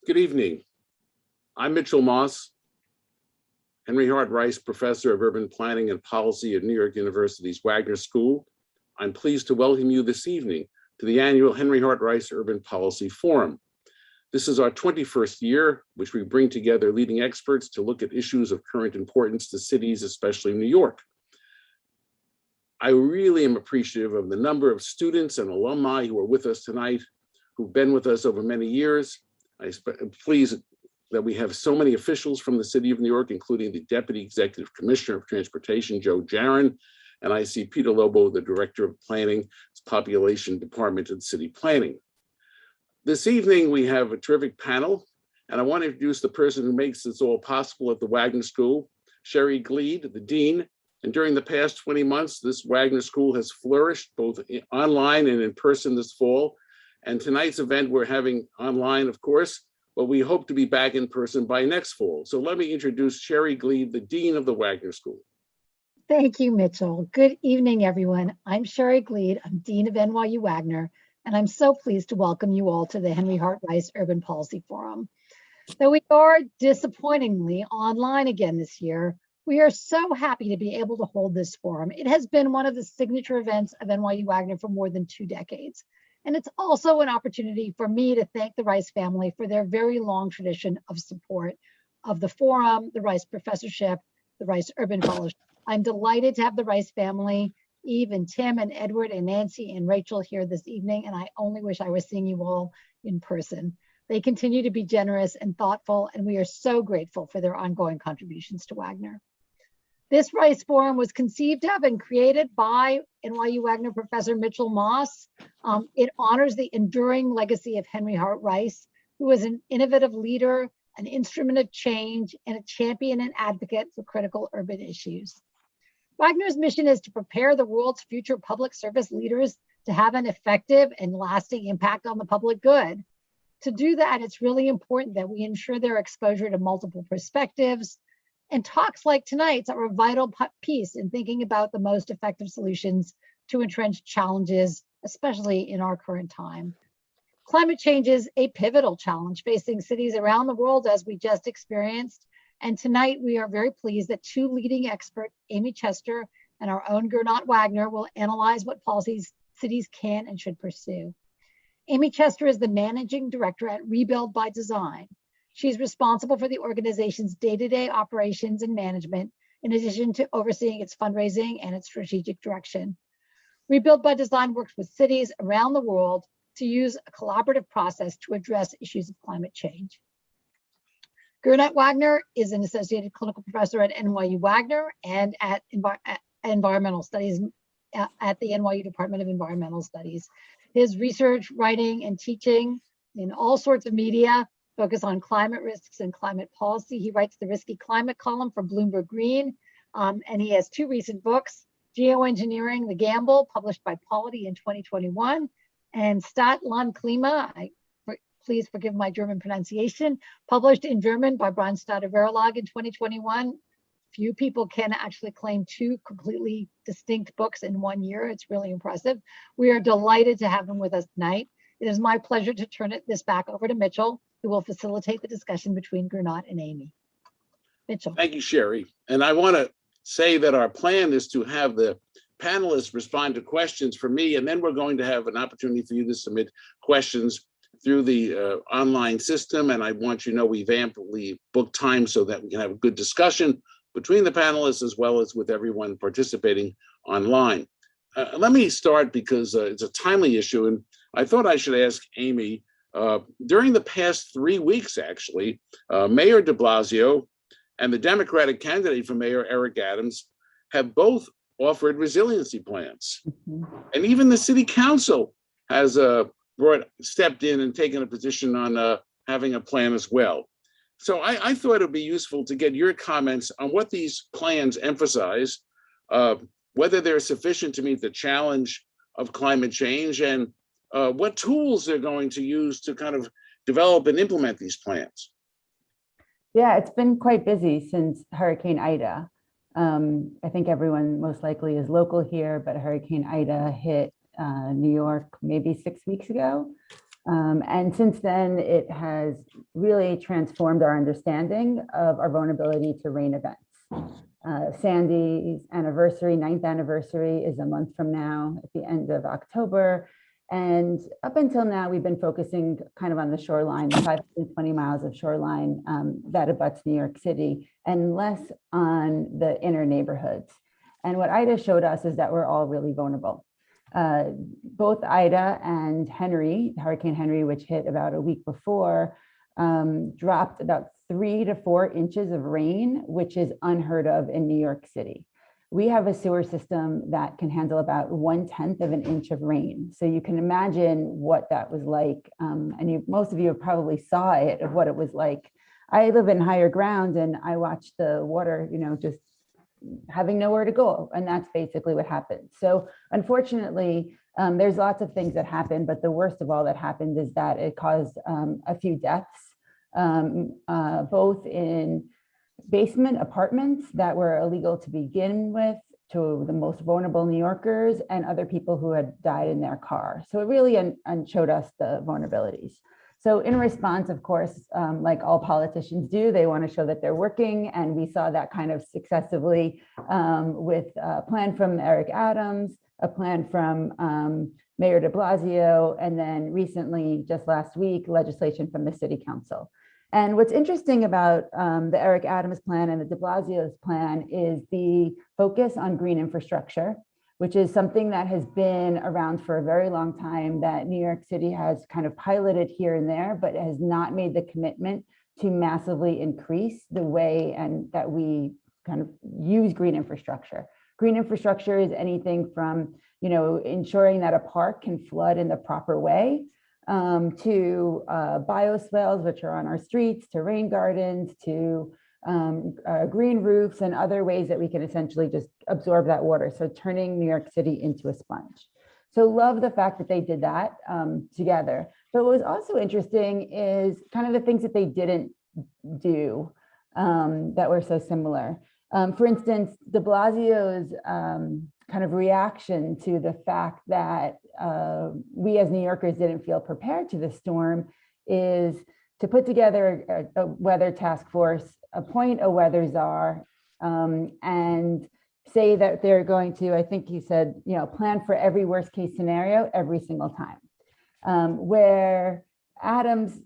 Good evening. I'm Mitchell Moss, Henry Hart Rice Professor of Urban Planning and Policy at New York University's Wagner School. I'm pleased to welcome you this evening to the annual Henry Hart Rice Urban Policy Forum. This is our 21st year, which we bring together leading experts to look at issues of current importance to cities, especially New York. I really am appreciative of the number of students and alumni who are with us tonight, who've been with us over many years. I'm pleased that we have so many officials from the city of New York, including the Deputy Executive Commissioner of Transportation, Joe Jaron, and I see Peter Lobo, the Director of Planning, Population Department and City Planning. This evening, we have a terrific panel, and I want to introduce the person who makes this all possible at the Wagner School, Sherry Gleed, the Dean. And during the past 20 months, this Wagner School has flourished both online and in person this fall. And tonight's event we're having online, of course, but we hope to be back in person by next fall. So let me introduce Sherry Gleed, the Dean of the Wagner School. Thank you, Mitchell. Good evening, everyone. I'm Sherry Gleed. I'm Dean of NYU Wagner, and I'm so pleased to welcome you all to the Henry Hart Rice Urban Policy Forum. Though we are disappointingly online again this year, we are so happy to be able to hold this forum. It has been one of the signature events of NYU Wagner for more than 2 decades. And it's also an opportunity for me to thank the Rice family for their very long tradition of support of the forum, the Rice Professorship, the Rice Urban Fellowship. I'm delighted to have the Rice family, Eve and Tim and Edward and Nancy and Rachel here this evening, and I only wish I was seeing you all in person. They continue to be generous and thoughtful, and we are so grateful for their ongoing contributions to Wagner. This Rice Forum was conceived of and created by NYU Wagner Professor Mitchell Moss. It honors the enduring legacy of Henry Hart Rice, who was an innovative leader, an instrument of change, and a champion and advocate for critical urban issues. Wagner's mission is to prepare the world's future public service leaders to have an effective and lasting impact on the public good. To do that, it's really important that we ensure their exposure to multiple perspectives. And talks like tonight's are a vital piece in thinking about the most effective solutions to entrenched challenges, especially in our current time. Climate change is a pivotal challenge facing cities around the world, as we just experienced. And tonight we are very pleased that 2 leading experts, Amy Chester and our own Gernot Wagner, will analyze what policies cities can and should pursue. Amy Chester is the managing director at Rebuild by Design. She's responsible for the organization's day-to-day operations and management, in addition to overseeing its fundraising and its strategic direction. Rebuild by Design works with cities around the world to use a collaborative process to address issues of climate change. Gernot Wagner is an associated clinical professor at NYU Wagner and at environmental studies at the NYU Department of Environmental Studies. His research, writing, and teaching in all sorts of media focus on climate risks and climate policy. He writes the Risky Climate column for Bloomberg Green, and he has 2 recent books, Geoengineering the Gamble, published by Polity in 2021, and Stadt Land Klima, please forgive my German pronunciation, published in German by Brandstätter Verlag in 2021. Few people can actually claim 2 completely distinct books in 1 year. It's really impressive. We are delighted to have him with us tonight. It is my pleasure to turn this back over to Mitchell, who will facilitate the discussion between Gernot and Amy. Mitchell. Thank you, Sherry. And I want to say that our plan is to have the panelists respond to questions for me, and then we're going to have an opportunity for you to submit questions through the online system. And I want you to know we've amply booked time so that we can have a good discussion between the panelists as well as with everyone participating online. Let me start because it's a timely issue, and I thought I should ask Amy. During the past 3 weeks, actually, Mayor de Blasio and the Democratic candidate for mayor, Eric Adams, have both offered resiliency plans. And even the city council has stepped in and taken a position on having a plan as well. So I thought it would be useful to get your comments on what these plans emphasize, whether they're sufficient to meet the challenge of climate change, and what tools they're going to use to kind of develop and implement these plans. Yeah, it's been quite busy since Hurricane Ida. I think everyone most likely is local here, but Hurricane Ida hit New York maybe 6 weeks ago. And since then, it has really transformed our understanding of our vulnerability to rain events. Sandy's anniversary, 9th anniversary, is a month from now at the end of October. And up until now, we've been focusing kind of on the shoreline, the 520 miles of shoreline that abuts New York City, and less on the inner neighborhoods. And what Ida showed us is that we're all really vulnerable. Both Ida and Henry, Hurricane Henry, which hit about a week before, dropped about 3 to 4 inches of rain, which is unheard of in New York City. We have a sewer system that can handle about 1/10 of an inch of rain. So you can imagine what that was like. And most of you probably saw it, of what it was like. I live in higher ground and I watched the water, just having nowhere to go. And that's basically what happened. So unfortunately, there's lots of things that happened, but the worst of all that happened is that it caused a few deaths, both in basement apartments that were illegal to begin with, to the most vulnerable New Yorkers and other people who had died in their car. So it really showed us the vulnerabilities. So in response, of course, like all politicians do, they want to show that they're working. And we saw that kind of successively with a plan from Eric Adams, a plan from Mayor de Blasio, and then recently, just last week, legislation from the City Council. And what's interesting about the Eric Adams plan and the de Blasio's plan is the focus on green infrastructure, which is something that has been around for a very long time, that New York City has kind of piloted here and there, but has not made the commitment to massively increase the way and that we kind of use green infrastructure. Green infrastructure is anything from, ensuring that a park can flood in the proper way, to bioswales, which are on our streets, to rain gardens, to green roofs and other ways that we can essentially just absorb that water. So turning New York City into a sponge. So love the fact that they did that together. But what was also interesting is kind of the things that they didn't do that were so similar. For instance, de Blasio's kind of reaction to the fact that we as New Yorkers didn't feel prepared to the storm is to put together a weather task force, appoint a weather czar, and say that they're going to, I think he said, plan for every worst case scenario every single time. Where Adams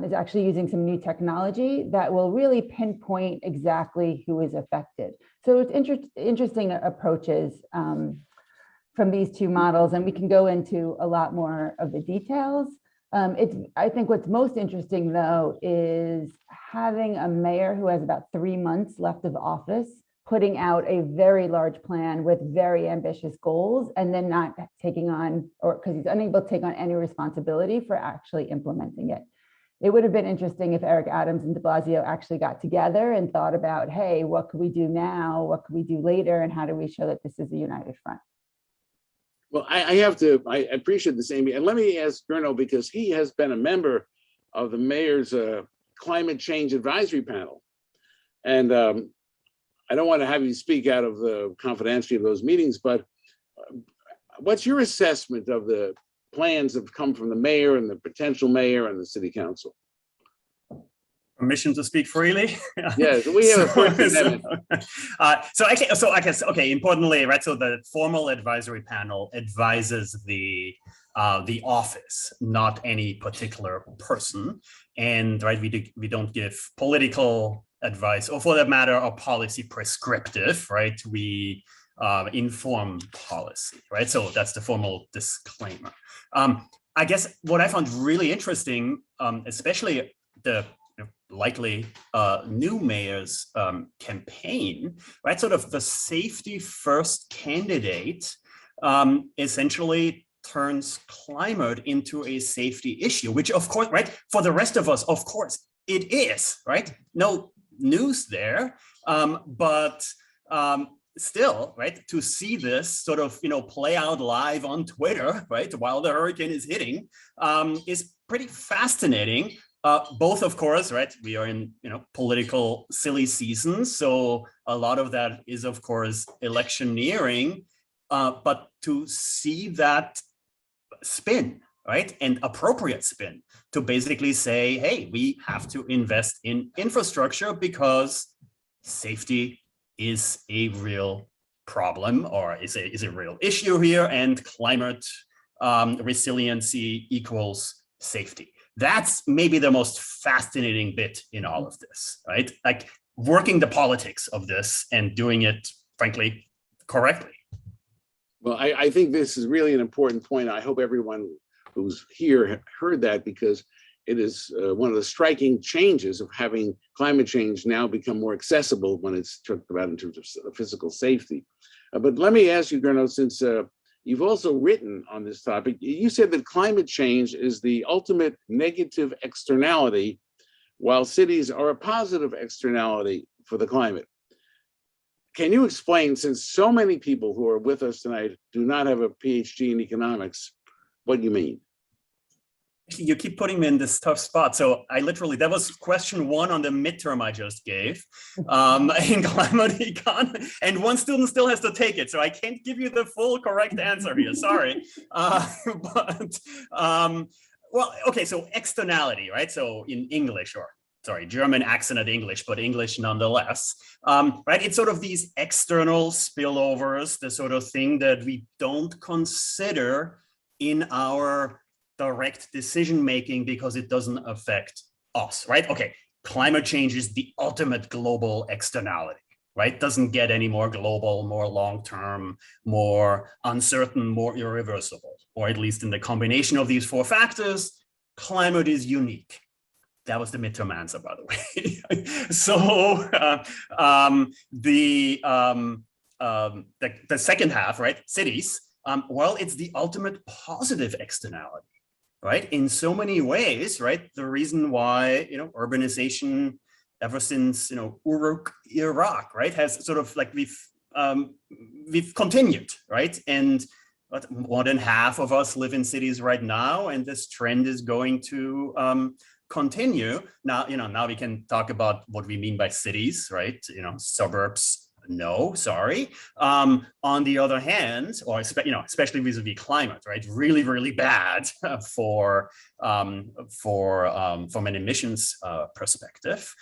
is actually using some new technology that will really pinpoint exactly who is affected. So it's interesting approaches from these two models, and we can go into a lot more of the details. I think what's most interesting, though, is having a mayor who has about 3 months left of office, putting out a very large plan with very ambitious goals, and then not taking on, or because he's unable to take on any responsibility for actually implementing it. It would have been interesting if Eric Adams and de Blasio actually got together and thought about, hey, what could we do now? What could we do later? And how do we show that this is a united front? Well, I appreciate this, Amy. And let me ask Gernot, because he has been a member of the mayor's climate change advisory panel. And I don't want to have you speak out of the confidentiality of those meetings, but what's your assessment of the plans that have come from the mayor and the potential mayor and the city council? Permission to speak freely? Yes, we have a First Amendment. So I guess, okay, importantly, right, so the formal advisory panel advises the office, not any particular person. And right, we don't give political advice, or for that matter, or policy prescriptive, right? We inform policy, right? So that's the formal disclaimer. I guess what I found really interesting, especially the likely new mayor's campaign, right? Sort of the safety first candidate essentially turns climate into a safety issue, which of course, right, for the rest of us, of course, it is, right? No news there, but still, right, to see this sort of, play out live on Twitter, right, while the hurricane is hitting, is pretty fascinating. Both, of course, right, we are in, political silly season. So a lot of that is, of course, electioneering, but to see that spin right, and appropriate spin to basically say, hey, we have to invest in infrastructure because safety is a real problem, or is a real issue here, and climate resiliency equals safety. That's maybe the most fascinating bit in all of this, right? Like working the politics of this and doing it, frankly, correctly. Well, I think this is really an important point. I hope everyone who's here heard that, because it is one of the striking changes of having climate change now become more accessible when it's talked about in terms of physical safety. But let me ask you, Gernot, since you've also written on this topic, you said that climate change is the ultimate negative externality, while cities are a positive externality for the climate. Can you explain, since so many people who are with us tonight do not have a PhD in economics, what you mean? You keep putting me in this tough spot. So I literally, that was question 1 on the midterm I just gave in climate econ, and one student still has to take it. So I can't give you the full correct answer here, sorry. Well, okay, so externality, right? So in English, or sorry, German accented English, but English nonetheless, right? It's sort of these external spillovers, the sort of thing that we don't consider in our direct decision-making because it doesn't affect us, right? Okay, climate change is the ultimate global externality, right? Doesn't get any more global, more long-term, more uncertain, more irreversible, or at least in the combination of these 4 factors, climate is unique. That was the midterm answer, by the way. So the second half, right? Cities, well, it's the ultimate positive externality, right? In so many ways, right? The reason why, urbanization ever since, Uruk, Iraq, right, has sort of like we've continued, right? And more than half of us live in cities right now, and this trend is going to continue. Now, now we can talk about what we mean by cities, right? Suburbs. No, sorry. On the other hand, or especially vis-a-vis climate, right? Really, really bad from an emissions perspective.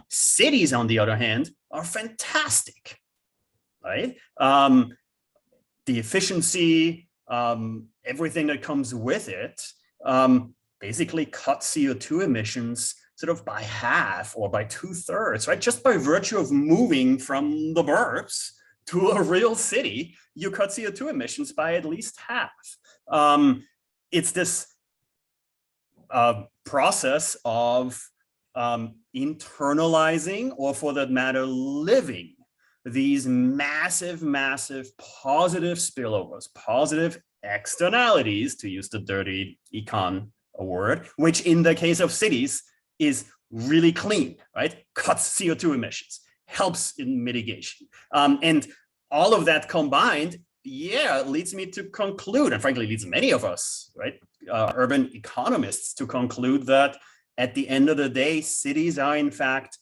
Cities, on the other hand, are fantastic, right? The efficiency, everything that comes with it, basically cut CO2 emissions sort of by half or by 2/3, right? Just by virtue of moving from the burbs to a real city, you cut CO2 emissions by at least half. It's this process of internalizing, or for that matter, living these massive, massive positive spillovers, positive externalities, to use the dirty econ word, which in the case of cities is really clean, right? Cuts CO2 emissions, helps in mitigation. And all of that combined, leads me to conclude, and frankly leads many of us, right, urban economists, to conclude that at the end of the day, cities are in fact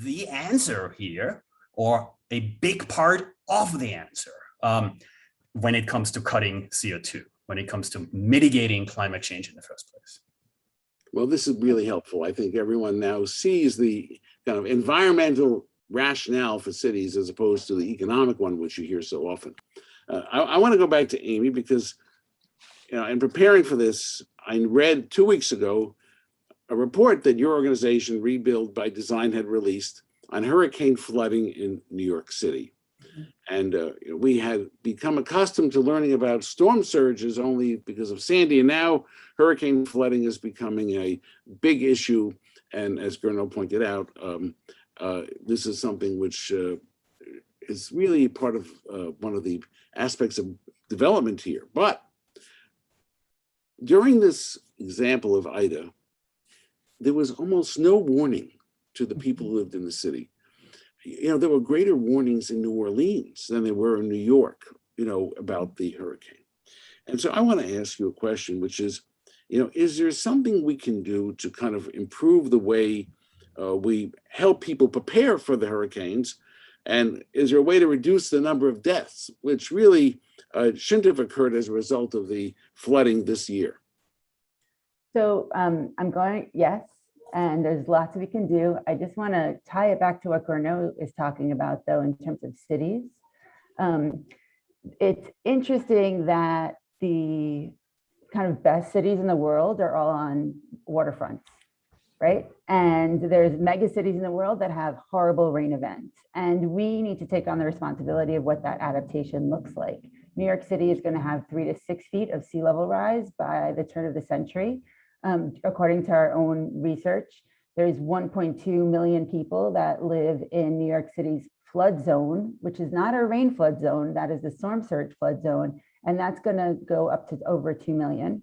the answer here, or a big part of the answer when it comes to cutting CO2, when it comes to mitigating climate change in the first place. Well, this is really helpful. I think everyone now sees the kind of environmental rationale for cities as opposed to the economic one, which you hear so often. I want to go back to Amy because, in preparing for this, I read 2 weeks ago a report that your organization, Rebuild by Design, had released on hurricane flooding in New York City. And we had become accustomed to learning about storm surges only because of Sandy, and now hurricane flooding is becoming a big issue. And as Gernot pointed out, this is something which is really part of one of the aspects of development here. But during this example of Ida, there was almost no warning to the people who lived in the city. There were greater warnings in New Orleans than there were in New York, about the hurricane. And so I want to ask you a question, which is, is there something we can do to kind of improve the way we help people prepare for the hurricanes? And is there a way to reduce the number of deaths, which really shouldn't have occurred as a result of the flooding this year? So yes, and there's lots we can do. I just want to tie it back to what Gernot is talking about, though, in terms of cities. It's interesting that the kind of best cities in the world are all on waterfronts, right? And there's mega cities in the world that have horrible rain events. And we need to take on the responsibility of what that adaptation looks like. New York City is going to have 3 to 6 feet of sea level rise by the turn of the century. According to our own research, there's 1.2 million people that live in New York City's flood zone, which is not a rain flood zone, that is the storm surge flood zone. And that's going to go up to over 2 million.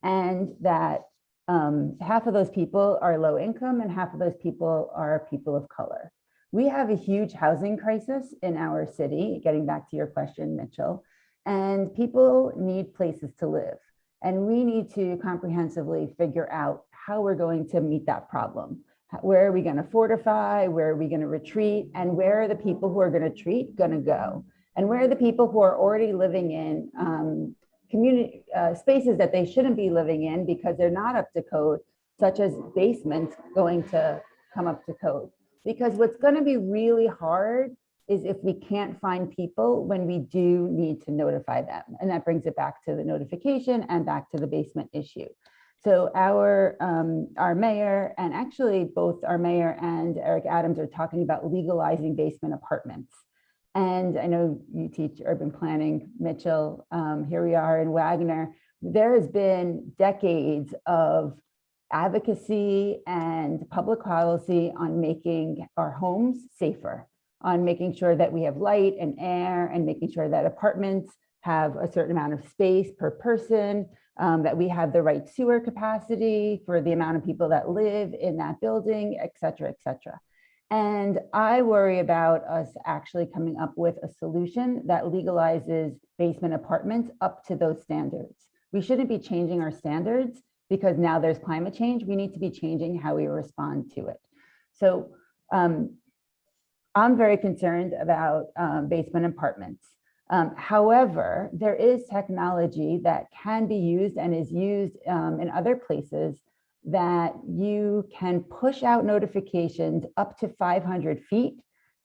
And that half of those people are low income and half of those people are people of color. We have a huge housing crisis in our city, getting back to your question, Mitchell, and people need places to live. And we need to comprehensively figure out how we're going to meet that problem. Where are we going to fortify? Where are we going to retreat? And where are the people who are going to treat going to go? And where are the people who are already living in community spaces that they shouldn't be living in because they're not up to code, such as basements, going to come up to code? Because what's going to be really hard is if we can't find people when we do need to notify them. And that brings it back to the notification and back to the basement issue. So our mayor, and actually both our mayor and Eric Adams, are talking about legalizing basement apartments. And I know you teach urban planning, Mitchell. Here we are in Wagner. There has been decades of advocacy and public policy on making our homes safer, on making sure that we have light and air, and making sure that apartments have a certain amount of space per person, that we have the right sewer capacity for the amount of people that live in that building, et cetera, et cetera. And I worry about us actually coming up with a solution that legalizes basement apartments up to those standards. We shouldn't be changing our standards because now there's climate change. We need to be changing how we respond to it. So I'm very concerned about basement apartments. However, there is technology that can be used and is used in other places that you can push out notifications up to 500 feet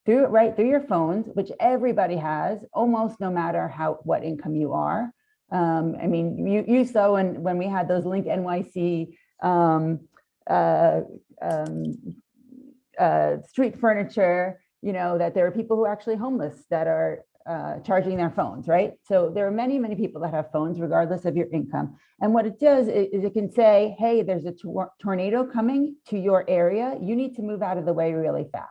right through your phones, which everybody has, almost no matter what income you are. I mean, you saw when we had those Link NYC street furniture, you know, that there are people who are actually homeless that are charging their phones, right? So there are many, many people that have phones regardless of your income. And what it does is it can say, hey, there's a tornado coming to your area. You need to move out of the way really fast.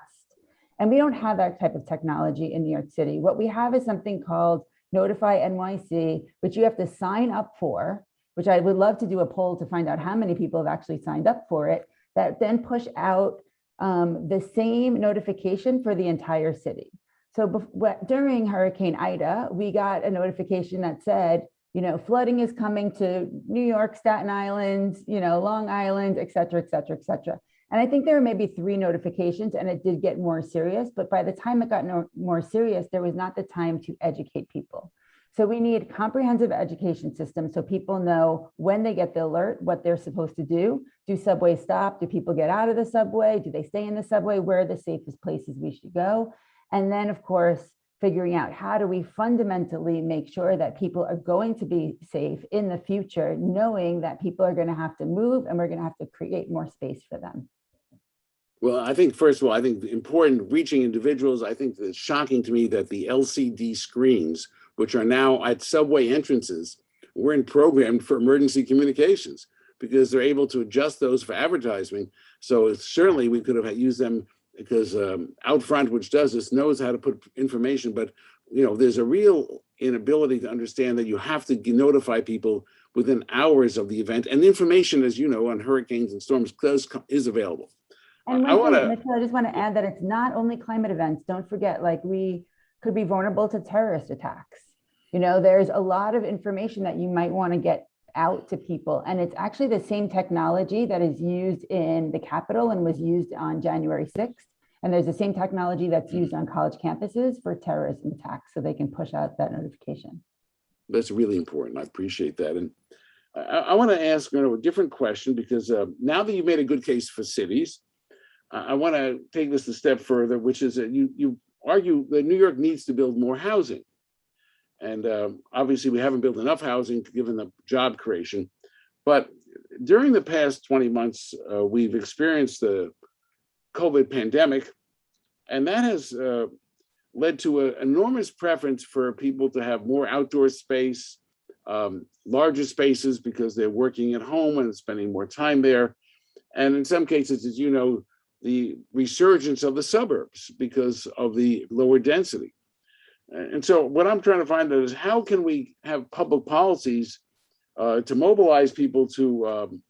And we don't have that type of technology in New York City. What we have is something called Notify NYC, which you have to sign up for, which I would love to do a poll to find out how many people have actually signed up for it, that then push out the same notification for the entire city. So during Hurricane Ida, we got a notification that said, you know, flooding is coming to New York, Staten Island, you know, Long Island, et cetera, et cetera, et cetera. And I think there were maybe 3 notifications and it did get more serious, but by the time it got more serious, there was not the time to educate people. So we need comprehensive education systems so people know when they get the alert, what they're supposed to do. Do subways stop? Do people get out of the subway? Do they stay in the subway? Where are the safest places we should go? And then, of course, figuring out how do we fundamentally make sure that people are going to be safe in the future, knowing that people are going to have to move and we're going to have to create more space for them. Well, I think, first of all, I think important reaching individuals. I think it's shocking to me that the LCD screens, which are now at subway entrances, weren't programmed for emergency communications because they're able to adjust those for advertising. So certainly we could have used them because Outfront, which does this, knows how to put information. But you know, there's a real inability to understand that you have to notify people within hours of the event. And the information, as you know, on hurricanes and storms is available. And Mitchell, I just want to add that it's not only climate events. Don't forget, like, we could be vulnerable to terrorist attacks. You know, there's a lot of information that you might want to get out to people. And it's actually the same technology that is used in the Capitol and was used on January 6th. And there's the same technology that's used on college campuses for terrorism attacks, so they can push out that notification. That's really important. I appreciate that. And I want to ask a different question, because now that you've made a good case for cities, I want to take this a step further, which is that you argue that New York needs to build more housing. And obviously we haven't built enough housing given the job creation. But during the past 20 months, we've experienced the COVID pandemic, and that has led to an enormous preference for people to have more outdoor space, larger spaces, because they're working at home and spending more time there. And in some cases, as you know, the resurgence of the suburbs because of the lower density. And so what I'm trying to find out is, how can we have public policies to mobilize people to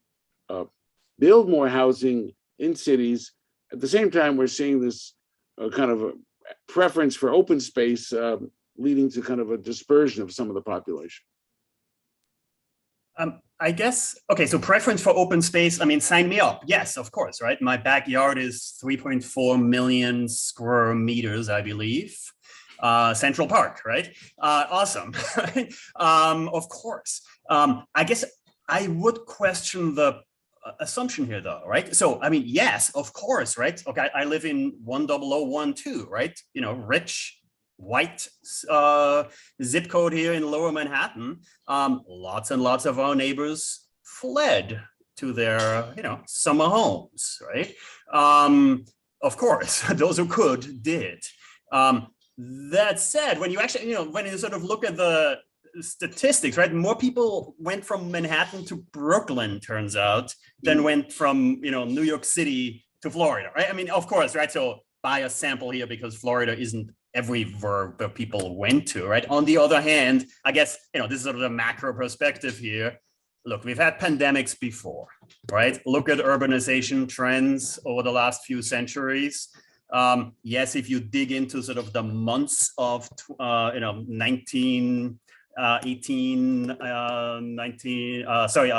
build more housing in cities? At the same time, we're seeing this kind of a preference for open space leading to kind of a dispersion of some of the population. I guess, okay, so preference for open space, I mean, sign me up. Yes, of course, right? My backyard is 3.4 million square meters, I believe. Central Park, right? Awesome. Of course. I guess I would question the assumption here, though, right? So, I mean, yes, of course, right? Okay, I live in 10012, right? You know, rich, white zip code here in Lower Manhattan. Lots and lots of our neighbors fled to their, you know, summer homes, right? Of course, those who could did. That said, when you actually, you know, when you sort of look at the statistics, right, more people went from Manhattan to Brooklyn, turns out, than went from, you know, New York City to Florida, right? I mean, of course, right? So bias sample here, because Florida isn't everywhere where people went to, right? On the other hand, I guess, you know, this is sort of the macro perspective here. Look, we've had pandemics before, right? Look at urbanization trends over the last few centuries. Yes, if you dig into sort of the months of, you know, 1918, 19, sorry,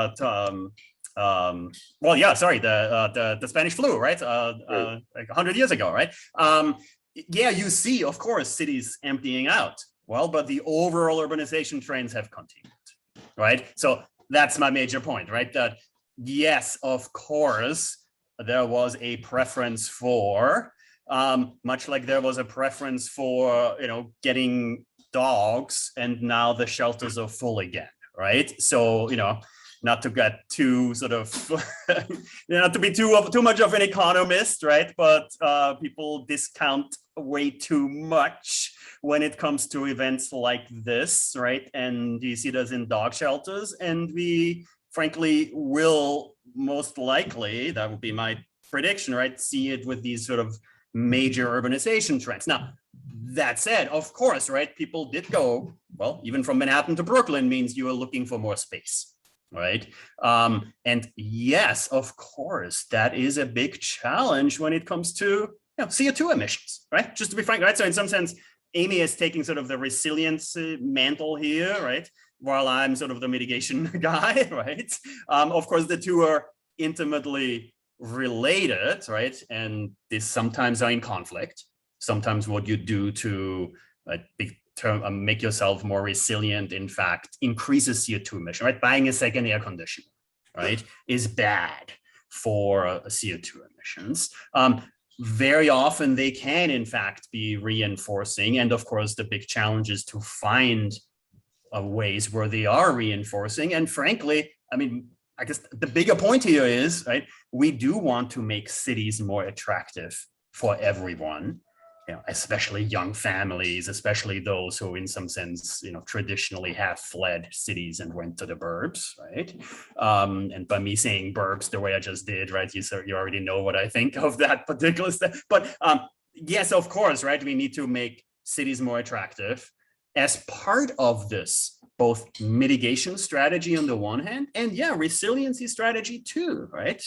well, yeah, sorry, the Spanish flu, right? Like 100 years ago, right? Yeah, you see, of course, cities emptying out. Well, but the overall urbanization trends have continued, right? So that's my major point, right? That yes, of course, there was a preference for, much like there was a preference for, you know, getting dogs, and now the shelters are full again, right? So, you know, not to get too sort of, not to be too much of an economist, right? But people discount way too much when it comes to events like this, right? And you see this in dog shelters, and we frankly will most likely, that would be my prediction, right, see it with these sort of major urbanization trends. Now, that said, of course, right, people did go, well, even from Manhattan to Brooklyn means you are looking for more space, right? And yes, of course, that is a big challenge when it comes to, you know, CO2 emissions, right? Just to be frank, right? So in some sense, Amy is taking sort of the resilience mantle here, right? While I'm sort of the mitigation guy, right? Of course, the two are intimately related, right? And these sometimes are in conflict. Sometimes what you do to make yourself more resilient, in fact, increases CO2 emission, right? Buying a second air conditioner, right, is bad for CO2 emissions. Very often they can, in fact, be reinforcing. And of course, the big challenge is to find ways where they are reinforcing. And frankly, I mean, I guess the bigger point here is, right, we do want to make cities more attractive for everyone, you know, especially young families, especially those who in some sense, you know, traditionally have fled cities and went to the burbs, right? And by me saying burbs the way I just did, right, you already know what I think of that particular step. But yes, of course, right, we need to make cities more attractive as part of this, both mitigation strategy on the one hand, and yeah, resiliency strategy too, right?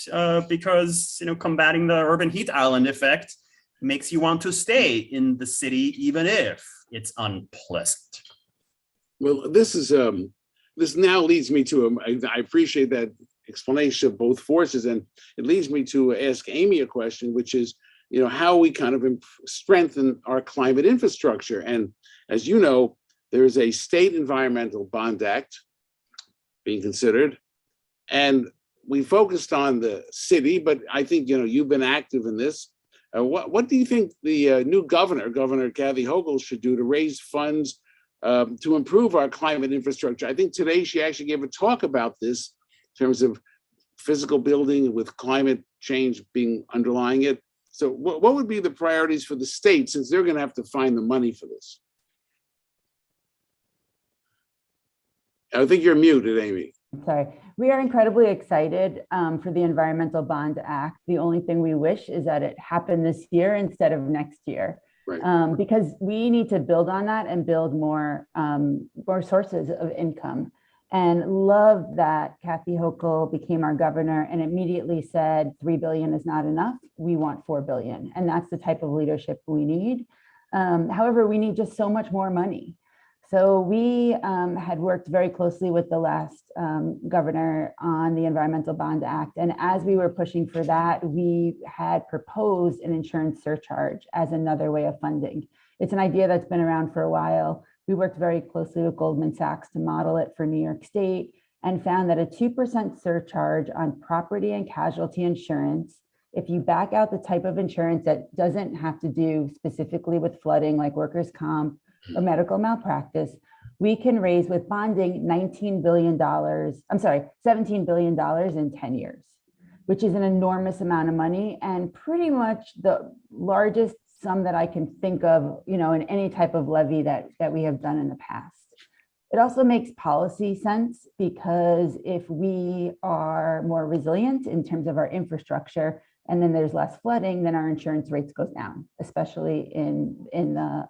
Because, you know, combating the urban heat island effect makes you want to stay in the city, even if it's unpleasant. Well, this now leads me to, I appreciate that explanation of both forces, and it leads me to ask Amy a question, which is, you know, how we kind of strengthen our climate infrastructure. And as you know, there is a state environmental bond act being considered. And we focused on the city, but I think, you've been active in this. What do you think the new Governor Kathy Hochul, should do to raise funds to improve our climate infrastructure? I think today she actually gave a talk about this in terms of physical building with climate change being underlying it. So what would be the priorities for the state, since they're going to have to find the money for this? I think you're muted, Amy. Sorry. We are incredibly excited for the Environmental Bond Act. The only thing we wish is that it happened this year instead of next year. Right. Because we need to build on that and build more sources of income. And love that Kathy Hochul became our governor and immediately said, $3 billion is not enough. We want $4 billion. And that's the type of leadership we need. However, we need just so much more money. So we had worked very closely with the last governor on the Environmental Bond Act. And as we were pushing for that, we had proposed an insurance surcharge as another way of funding. It's an idea that's been around for a while. We worked very closely with Goldman Sachs to model it for New York State and found that a 2% surcharge on property and casualty insurance, if you back out the type of insurance that doesn't have to do specifically with flooding, like workers' comp or medical malpractice, we can raise with bonding $17 billion in 10 years, which is an enormous amount of money and pretty much the largest sum that I can think of, in any type of levy that we have done in the past. It also makes policy sense because if we are more resilient in terms of our infrastructure and then there's less flooding, then our insurance rates goes down, especially in the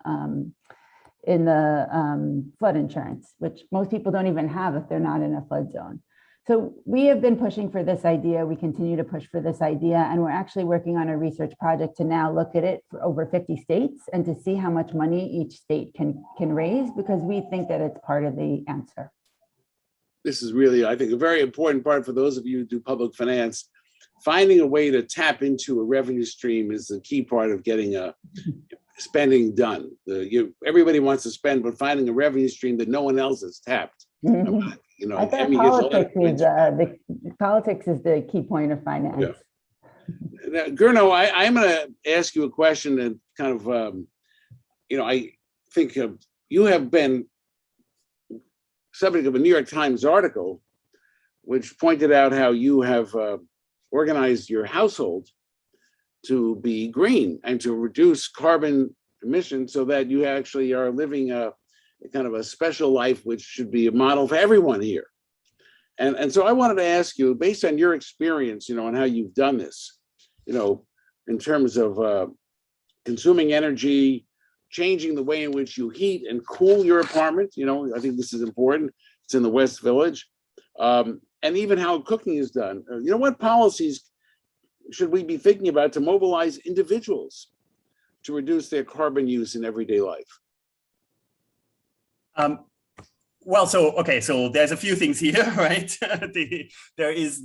flood insurance, which most people don't even have if they're not in a flood zone. So we have been pushing for this idea. We continue to push for this idea. And we're actually working on a research project to now look at it for over 50 states and to see how much money each state can raise, because we think that it's part of the answer. This is really, I think, a very important part for those of you who do public finance. Finding a way to tap into a revenue stream is the key part of getting spending done. Everybody wants to spend, but finding a revenue stream that no one else has tapped. I think politics is the key point of finance. Yeah. Now, Gernot, I'm going to ask you a question and kind of, I think you have been subject of a New York Times article, which pointed out how you have organized your household to be green and to reduce carbon emissions so that you actually are living a kind of a special life, which should be a model for everyone here. And so I wanted to ask you, based on your experience, and how you've done this, in terms of consuming energy, changing the way in which you heat and cool your apartment, I think this is important. It's in the West Village. And even how cooking is done. What policies should we be thinking about to mobilize individuals to reduce their carbon use in everyday life? So there's a few things here, right? There is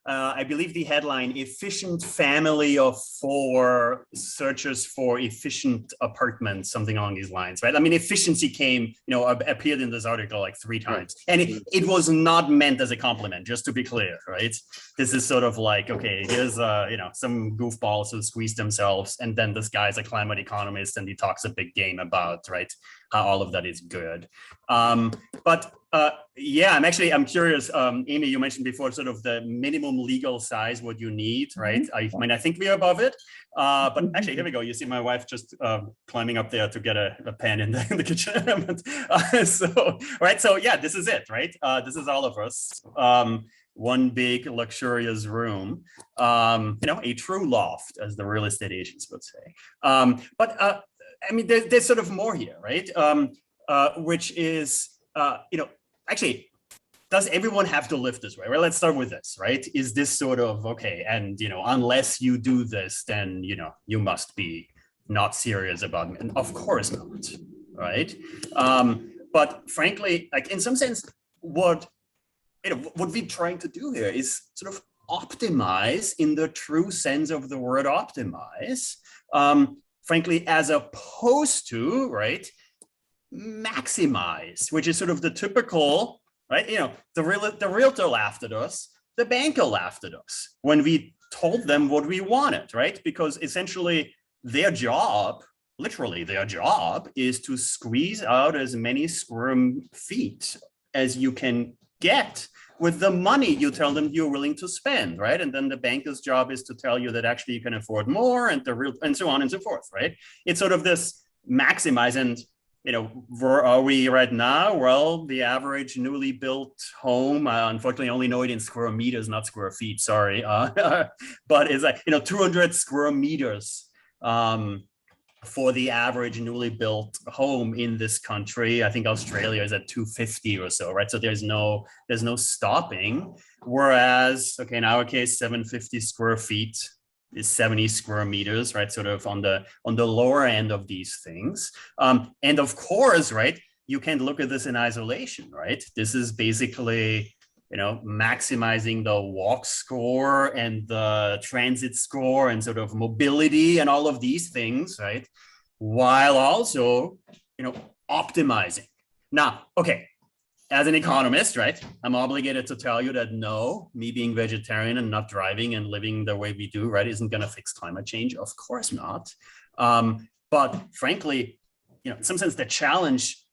I believe the headline, efficient family of 4 searches for efficient apartments, something along these lines, right? I mean, efficiency appeared in this article like 3 times. And it was not meant as a compliment, just to be clear, right? This is sort of like, okay, here's, some goofballs who squeeze themselves. And then this guy's a climate economist and he talks a big game about, right, how all of that is good. I'm curious, Amy, you mentioned before sort of the minimum legal size, what you need, right? I think we're above it. But actually, here we go. You see my wife just climbing up there to get a pen in the kitchen. So yeah, this is it, right? This is all of us. One big luxurious room, a true loft, as the real estate agents would say. There's sort of more here, right? Which is, actually, does everyone have to live this way? Well, let's start with this, right? Is this sort of, okay, and, unless you do this, then, you must be not serious about it. And of course not, right? But frankly, like in some sense, what we're trying to do here is sort of optimize in the true sense of the word optimize, frankly, as opposed to, right, maximize, which is sort of the typical right? The realtor laughed at us, the banker laughed at us when we told them what we wanted, right? Because essentially their job, literally their job, is to squeeze out as many square feet as you can get with the money you tell them you're willing to spend, right? And then the banker's job is to tell you that actually you can afford more, and and so on and so forth, right? It's sort of this maximize. And where are we right now? Well, the average newly built home, unfortunately, I only know it in square meters, not square feet. Sorry, but it's like 200 square meters for the average newly built home in this country. I think Australia is at 250 or so, right? So there's no stopping. Whereas, okay, in our case, 750 square feet is 70 square meters, right? Sort of on the lower end of these things. And of course, right, you can't look at this in isolation, right? This is basically, maximizing the walk score and the transit score and sort of mobility and all of these things, right? While also, optimizing. Now, okay, as an economist, right, I'm obligated to tell you that no, me being vegetarian and not driving and living the way we do, right, isn't going to fix climate change. Of course not. But frankly, in some sense, the challenge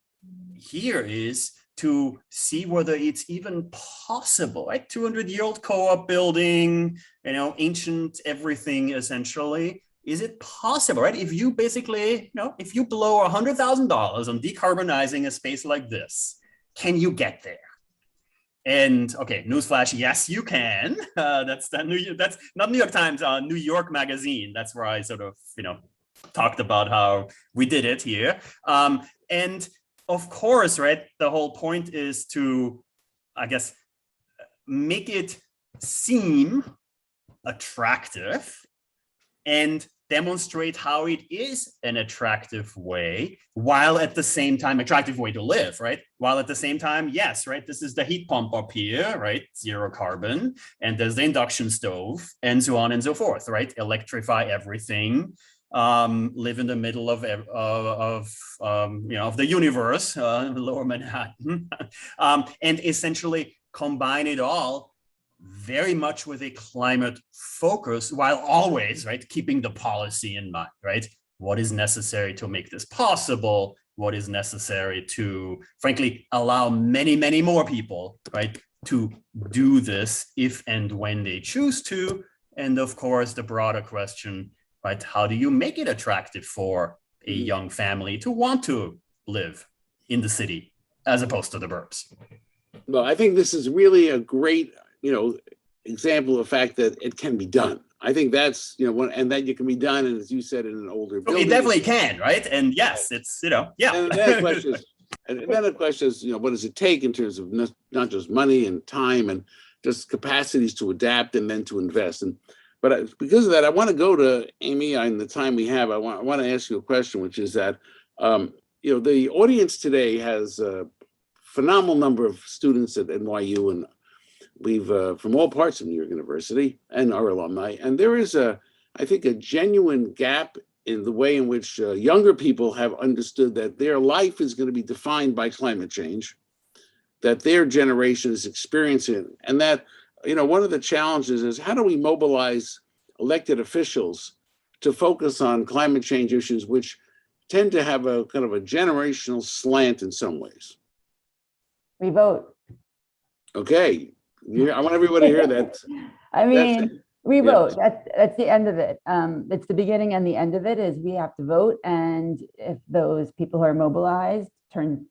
here is to see whether it's even possible, right? 200-year-old co-op building, ancient everything essentially. Is it possible, right? If you basically, if you blow $100,000 on decarbonizing a space like this, can you get there? And okay, newsflash, yes, you can. That's not New York Times, New York Magazine. That's where I sort of, talked about how we did it here. And of course, right, the whole point is to, I guess, make it seem attractive and demonstrate how it is an attractive way, while at the same time, attractive way to live, right? While at the same time, yes, right, this is the heat pump up here, right? 0 carbon, and there's the induction stove, and so on and so forth, right? Electrify everything, live in the middle of the universe, lower Manhattan, and essentially combine it all very much with a climate focus, while always, right, keeping the policy in mind, right? What is necessary to make this possible? What is necessary to, frankly, allow many, many more people, right, to do this if and when they choose to? And of course, the broader question, right, how do you make it attractive for a young family to want to live in the city as opposed to the burbs? Well, I think this is really a great example of the fact that it can be done. I think that's, and that it can be done, and as you said, in an older building. It definitely can, right? And yes, it's, yeah. And then the question is, what does it take in terms of not just money and time and just capacities to adapt and then to invest. But because of that, I want to go to Amy in the time we have. I want to ask you a question, which is that, the audience today has a phenomenal number of students at NYU, and we've from all parts of New York University and our alumni. And there is I think, a genuine gap in the way in which younger people have understood that their life is going to be defined by climate change, that their generation is experiencing, and that, one of the challenges is how do we mobilize elected officials to focus on climate change issues, which tend to have a kind of a generational slant in some ways. We vote. Okay. I want everybody to hear that. I mean, we vote. That's the end of it. It's the beginning and the end of it is we have to vote. And if those people who are mobilized turn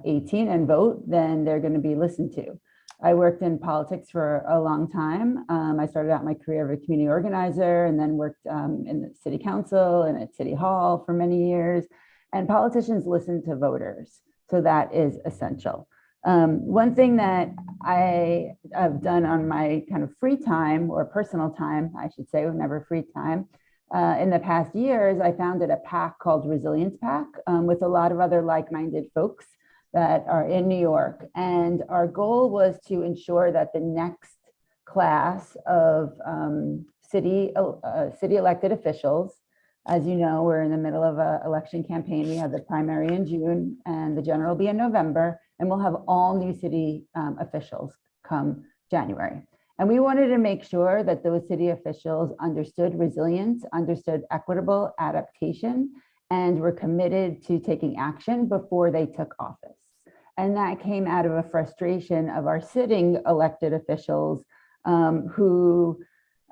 18 and vote, then they're going to be listened to. I worked in politics for a long time. I started out my career as a community organizer and then worked in the city council and at city hall for many years. And politicians listen to voters. So that is essential. One thing that I have done on my kind of free time, or personal time, I should say, never free time, in the past years, I founded a PAC called Resilience PAC with a lot of other like-minded folks that are in New York. And our goal was to ensure that the next class of city elected officials, as you know, we're in the middle of an election campaign. We have the primary in June and the general will be in November. and we'll have all new city officials come January. And we wanted to make sure that those city officials understood resilience, understood equitable adaptation, and were committed to taking action before they took office. And that came out of a frustration of our sitting elected officials who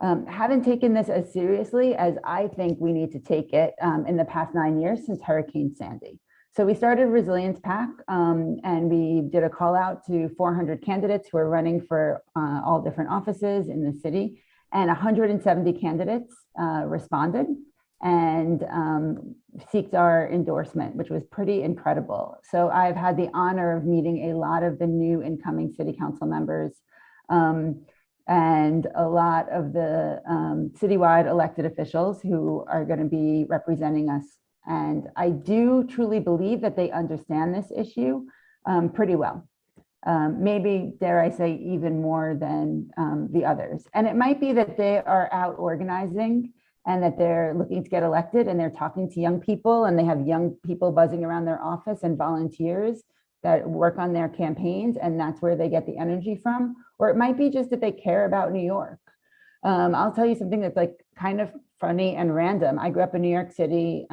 haven't taken this as seriously as I think we need to take it in the past 9 years since Hurricane Sandy. So we started Resilience PAC and we did a call out to 400 candidates who are running for all different offices in the city, and 170 candidates responded and seeked our endorsement, which was pretty incredible. So I've had the honor of meeting a lot of the new incoming city council members and a lot of the citywide elected officials who are going to be representing us. And I do truly believe that they understand this issue pretty well. Maybe, dare I say, even more than the others. And it might be that they are out organizing and that they're looking to get elected and they're talking to young people and they have young people buzzing around their office and volunteers that work on their campaigns, and that's where they get the energy from. Or it might be just that they care about New York. I'll tell you something that's like kind of funny and random. I grew up in New York City,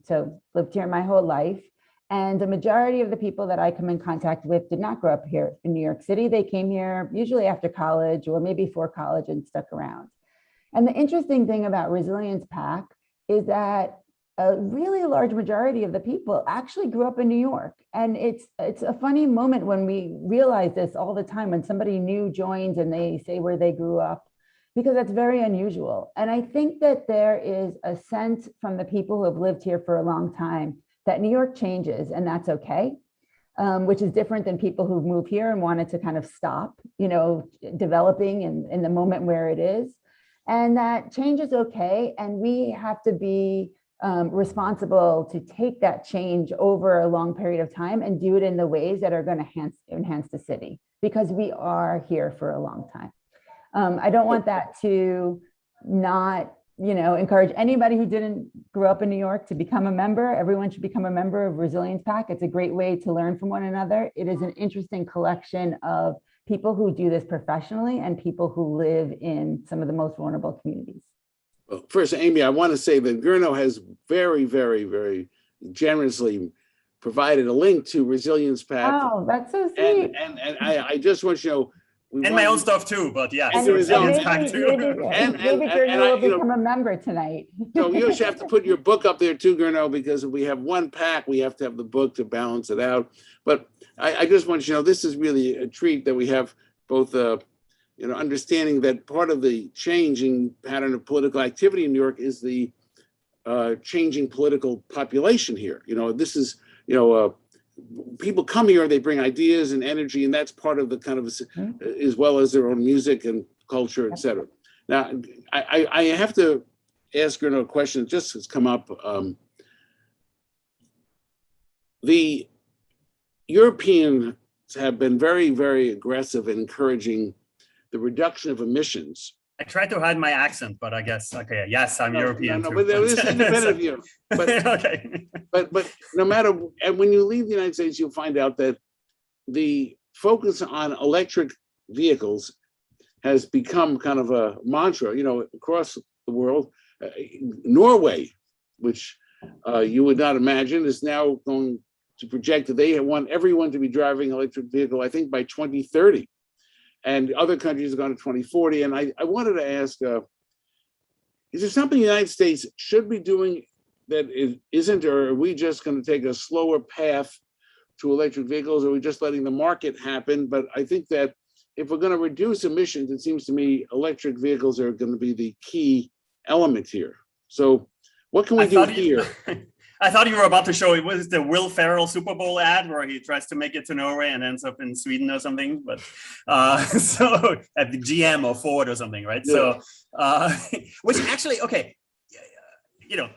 so lived here my whole life. And the majority of the people that I come in contact with did not grow up here in New York City. They came here usually after college or maybe for college and stuck around. And the interesting thing about Resilience PAC is that a really large majority of the people actually grew up in New York. And it's a funny moment when we realize this all the time when somebody new joins and they say where they grew up, because that's very unusual. And I think that there is a sense from the people who have lived here for a long time that New York changes, and that's okay, which is different than people who move here and wanted to kind of stop, developing in the moment where it is. And that change is okay. And we have to be responsible to take that change over a long period of time and do it in the ways that are going to enhance the city, because we are here for a long time. I don't want that to not, encourage anybody who didn't grow up in New York to become a member. Everyone should become a member of Resilience PAC. It's a great way to learn from one another. It is an interesting collection of people who do this professionally and people who live in some of the most vulnerable communities. Well, first, Amy, I want to say that Gernot has very, very, very generously provided a link to Resilience PAC. Oh, that's so sweet. And I just want you to know, and my own stuff too, but yeah, and Resilience maybe, PAC too. Maybe Gernot will become a member tonight. So you should have to put your book up there too, Gernot, because if we have one PAC, we have to have the book to balance it out. But I just want you to know, this is really a treat that we have both, understanding that part of the changing pattern of political activity in New York is the changing political population here. This is, people come here, they bring ideas and energy, and that's part of the kind of, as well as their own music and culture, et cetera. Now, I have to ask Gernot a question that just has come up. The Europeans have been very, very aggressive in encouraging the reduction of emissions. I tried to hide my accent, but I guess, okay, yes, I'm European. No, too, but there is independent of you. But, okay. but no matter, and when you leave the United States, you'll find out that the focus on electric vehicles has become kind of a mantra, across the world. Norway, which you would not imagine, is now going to project that they want everyone to be driving electric vehicle, I think, by 2030. And other countries are going to 2040. And I wanted to ask, is there something the United States should be doing that it isn't, or are we just going to take a slower path to electric vehicles, or are we just letting the market happen? But I think that if we're going to reduce emissions, it seems to me electric vehicles are going to be the key element here. So what can we do here? I thought you were about to show it was the Will Ferrell Super Bowl ad where he tries to make it to Norway and ends up in Sweden or something. But so at the GM or Ford or something, right? Yeah. So which actually, okay,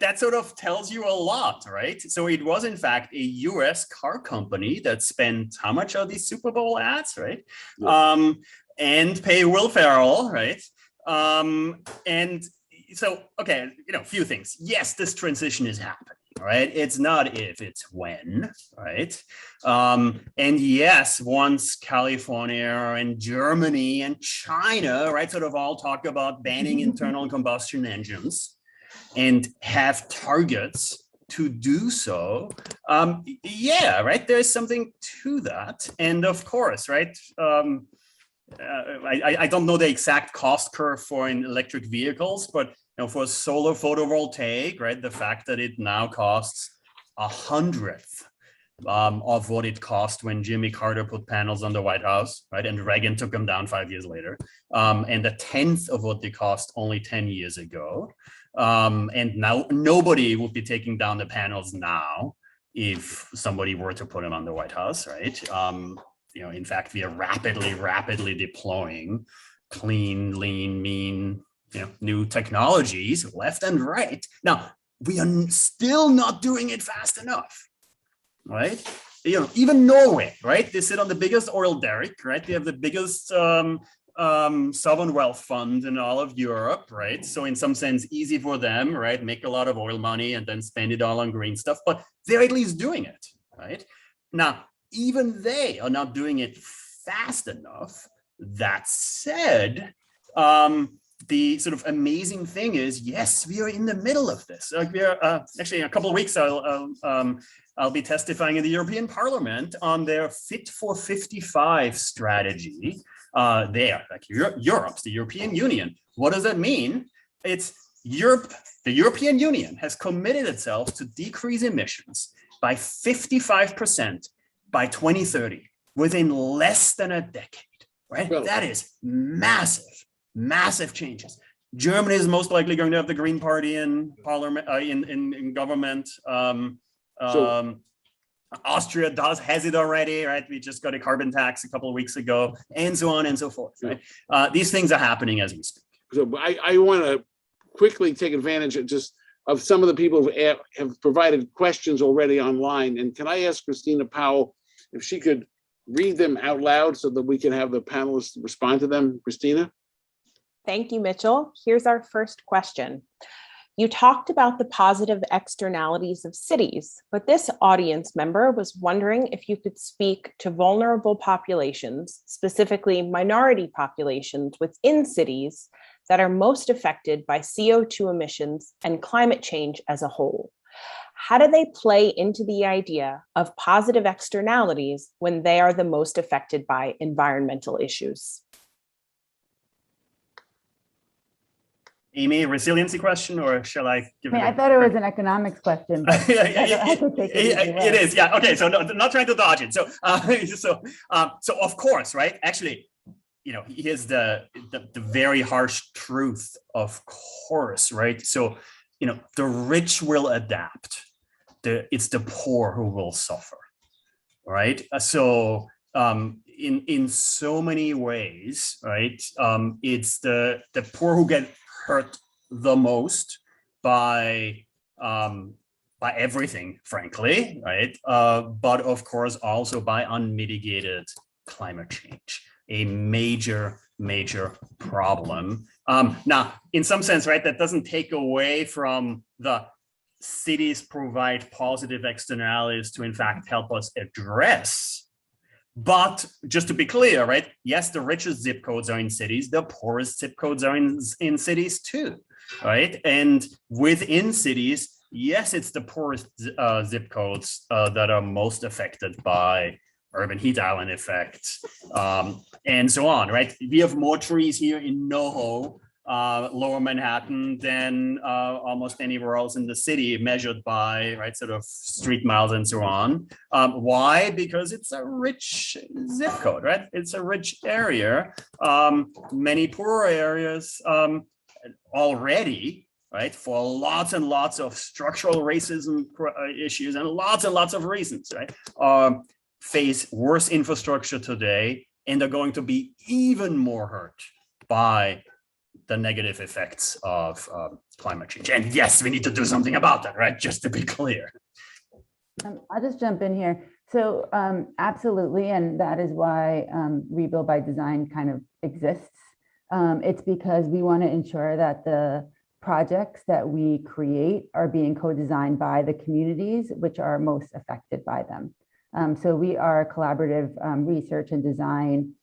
that sort of tells you a lot, right? So it was in fact a US car company that spent how much are these Super Bowl ads, right? Yeah. And pay Will Ferrell, right? And so, okay, a few things. Yes, this transition is happening, right? It's not if, it's when, right? And yes, once California and Germany and China, right, sort of all talk about banning internal combustion engines and have targets to do so, yeah, right, there's something to that. And of course, right, I don't know the exact cost curve for electric vehicles, but for solar photovoltaic, right, the fact that it now costs 100th of what it cost when Jimmy Carter put panels on the White House, right, and Reagan took them down 5 years later, and 1/10 of what they cost only 10 years ago. And now nobody would be taking down the panels now if somebody were to put them on the White House, right? In fact, we are rapidly deploying clean, lean, mean, new technologies left and right. Now, we are still not doing it fast enough, right? Even Norway, right? They sit on the biggest oil derrick, right? They have the biggest sovereign wealth fund in all of Europe, right? So in some sense, easy for them, right? Make a lot of oil money and then spend it all on green stuff, but they're at least doing it, right? Now, even they are not doing it fast enough. That said, the sort of amazing thing is, yes, we are in the middle of this. Like we are actually in a couple of weeks, I'll be testifying in the European Parliament on their Fit for 55 strategy. Europe's the European Union. What does that mean? It's Europe. The European Union has committed itself to decrease emissions by 55% by 2030, within less than a decade, right? Well, that is massive changes. Germany is most likely going to have the Green Party in parliament, in government. Austria has it already, right? We just got a carbon tax a couple of weeks ago, and so on and so forth, right? These things are happening as we speak. So I want to quickly take advantage of some of the people who have provided questions already online. And can I ask Christina Powell if she could read them out loud so that we can have the panelists respond to them? Christina? Thank you, Mitchell. Here's our first question. You talked about the positive externalities of cities, but this audience member was wondering if you could speak to vulnerable populations, specifically minority populations within cities that are most affected by CO2 emissions and climate change as a whole. How do they play into the idea of positive externalities when they are the most affected by environmental issues? Amy, resiliency question, or shall I give it? I thought it was an economics question, but it is. Yeah. Okay. So not trying to dodge it. So, so of course, right? Actually, here's the very harsh truth. Of course, right? So, the rich will adapt. It's the poor who will suffer, right? So, in so many ways, right? It's the poor who get hurt the most by everything, frankly, right? But of course, also by unmitigated climate change, a major problem. Now, in some sense, right, that doesn't take away from the cities provide positive externalities to, in fact, help us address. But just to be clear, right? Yes, the richest zip codes are in cities. The poorest zip codes are in cities too, right? And within cities, yes, it's the poorest zip codes that are most affected by urban heat island effect, and so on, right? We have more trees here in NoHo, Lower Manhattan, than almost anywhere else in the city, measured by, right, sort of street miles and so on. Why? Because it's a rich zip code, right? It's a rich area. Many poorer areas already, right, for lots and lots of structural racism issues and lots of reasons, right, face worse infrastructure today and are going to be even more hurt by the negative effects of climate change. And yes, we need to do something about that, right? Just to be clear. I'll just jump in here. So absolutely, and that is why Rebuild by Design kind of exists. It's because we want to ensure that the projects that we create are being co-designed by the communities which are most affected by them. So we are a collaborative research and design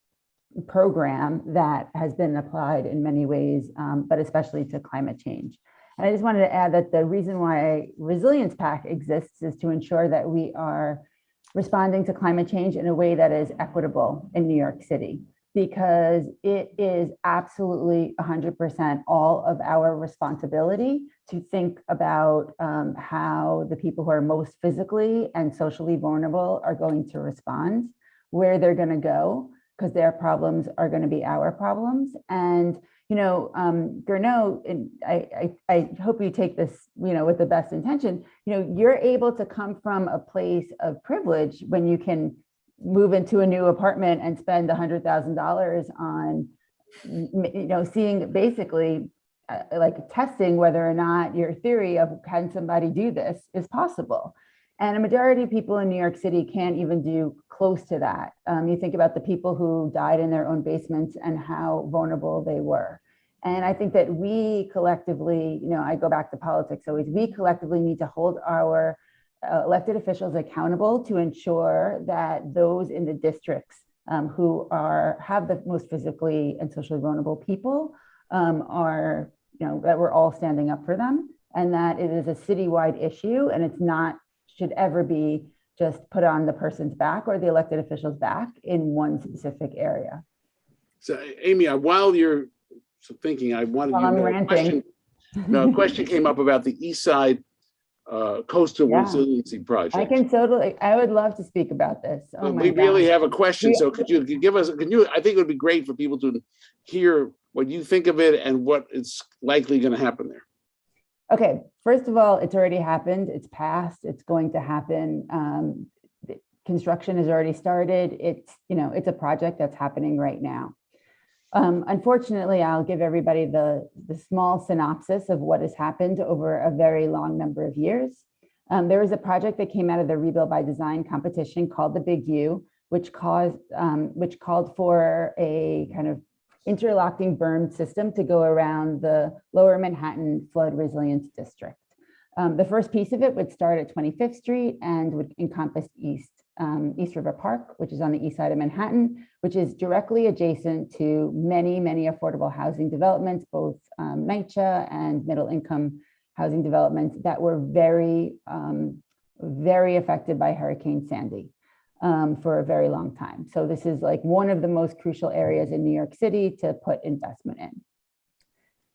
program that has been applied in many ways, but especially to climate change. And I just wanted to add that the reason why Resilience PAC exists is to ensure that we are responding to climate change in a way that is equitable in New York City, because it is absolutely 100% all of our responsibility to think about how the people who are most physically and socially vulnerable are going to respond, where they're going to go, because their problems are going to be our problems. And Gernot, and I hope you take this, with the best intention. You're able to come from a place of privilege when you can move into a new apartment and spend $100,000 on, seeing basically like testing whether or not your theory of can somebody do this is possible. And a majority of people in New York City can't even do close to that. You think about the people who died in their own basements and how vulnerable they were. And I think that we collectively, I go back to politics always, we collectively need to hold our elected officials accountable to ensure that those in the districts who have the most physically and socially vulnerable people are, that we're all standing up for them, and that it is a citywide issue, and it's not should ever be just put on the person's back or the elected official's back in one specific area. So, Amy, while you're thinking, I wanted I'm ranting. A question came up about the East Side Coastal Resiliency Project. I would love to speak about this. Oh my we God. really have a question. So could you give us, I think it would be great for people to hear what you think of it and what is likely going to happen there. Okay, first of all, it's already happened. It's passed. It's going to happen. Construction has already started. It's a project that's happening right now. Unfortunately, I'll give everybody the small synopsis of what has happened over a very long number of years. There was a project that came out of the Rebuild by Design competition called the Big U, which called for a kind of interlocking berm system to go around the Lower Manhattan Flood Resilience District. The first piece of it would start at 25th Street and would encompass East River Park, which is on the east side of Manhattan, which is directly adjacent to many, many affordable housing developments, both NYCHA and middle income housing developments that were very, very affected by Hurricane Sandy for a very long time. So this is like one of the most crucial areas in New York City to put investment in.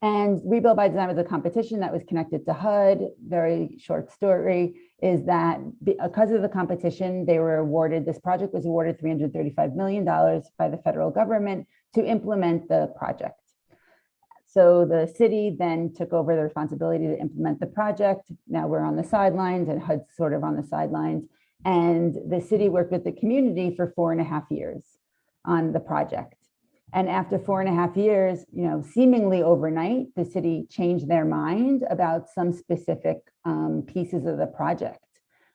And Rebuild by Design was a competition that was connected to HUD. Very short story is that because of the competition, this project was awarded $335 million by the federal government to implement the project. So the city then took over the responsibility to implement the project. Now we're on the sidelines, and HUD's sort of on the sidelines. And the city worked with the community for 4.5 years on the project. And after 4.5 years, seemingly overnight, the city changed their mind about some specific pieces of the project